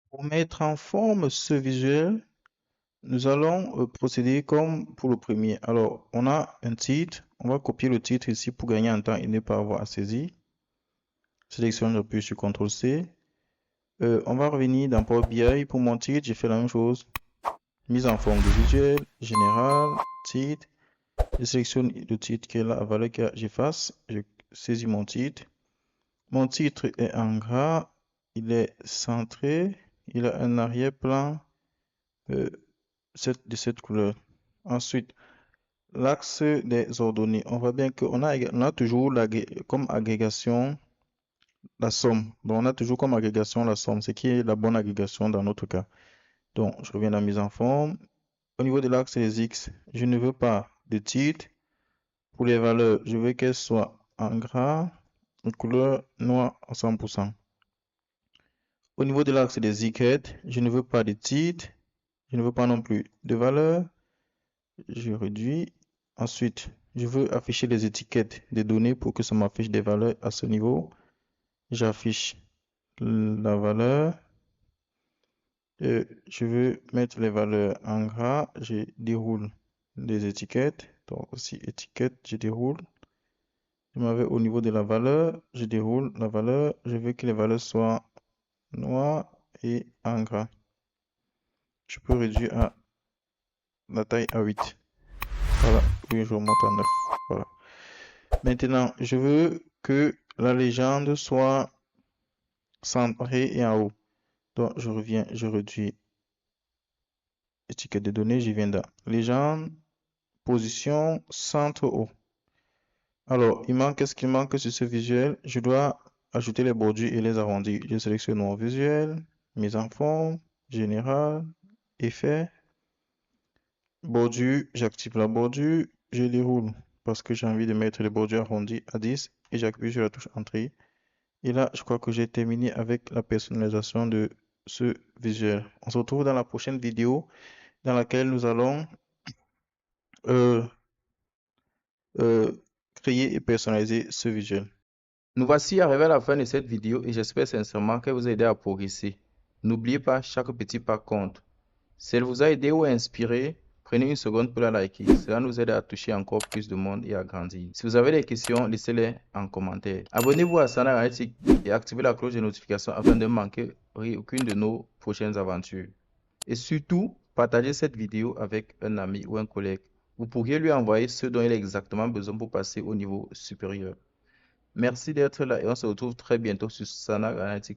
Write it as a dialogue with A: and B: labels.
A: Pour mettre en forme ce visuel, nous allons procéder comme pour le premier. Alors, on a un titre. On va copier le titre ici pour gagner en temps et ne pas avoir à saisir. Sélectionne, j'appuie sur CTRL-C. On va revenir dans Power BI. Pour mon titre, j'ai fait la même chose. Mise en forme de visuel, général, titre. Je sélectionne le titre qui est la valeur que j'efface. Je saisis mon titre. Mon titre est en gras. Il est centré. Il a un arrière-plan de cette couleur. Ensuite, l'axe des ordonnées. On voit bien qu'on a toujours comme agrégation la somme. Donc, on a toujours comme agrégation la somme, ce qui est la bonne agrégation dans notre cas. Donc, je reviens à la mise en forme. Au niveau de l'axe des X, je ne veux pas de titre. Pour les valeurs, je veux qu'elles soient en gras, en couleur noire à 100%. Au niveau de l'axe des Y, je ne veux pas de titre. Je ne veux pas non plus de valeur. Je réduis. Ensuite, je veux afficher les étiquettes des données pour que ça m'affiche des valeurs à ce niveau. J'affiche la valeur. Je veux mettre les valeurs en gras. Je déroule les étiquettes. Donc aussi étiquette, je déroule. Je m'en vais au niveau de la valeur. Je déroule la valeur. Je veux que les valeurs soient noires et en gras. Je peux réduire la taille à 8. Voilà. Oui, je remonte à 9. Voilà. Maintenant, je veux que la légende soit centrée et en haut. Donc, je reviens, je réduis étiquette de données, je viens dans légende, position, centre haut. Alors, qu'est-ce qu'il manque sur ce visuel? Je dois ajouter les bordures et les arrondis. Je sélectionne mon visuel, mise en forme, général, effet, bordure, j'active la bordure, je déroule parce que j'ai envie de mettre les bordures arrondies à 10 et j'appuie sur la touche entrée. Et là, je crois que j'ai terminé avec la personnalisation de ce visuel. On se retrouve dans la prochaine vidéo dans laquelle nous allons euh, euh, créer et personnaliser ce visuel.
B: Nous voici arrivés à la fin de cette vidéo et j'espère sincèrement qu'elle vous a aidé à progresser. N'oubliez pas, chaque petit pas compte. Si elle vous a aidé ou inspiré, prenez une seconde pour la liker. Cela nous aide à toucher encore plus de monde et à grandir. Si vous avez des questions, laissez-les en commentaire. Abonnez-vous à Sana Analytics et activez la cloche de notification afin de ne manquer aucune de nos prochaines aventures. Et surtout, partagez cette vidéo avec un ami ou un collègue. Vous pourriez lui envoyer ce dont il a exactement besoin pour passer au niveau supérieur. Merci d'être là et on se retrouve très bientôt sur Sana Analytics.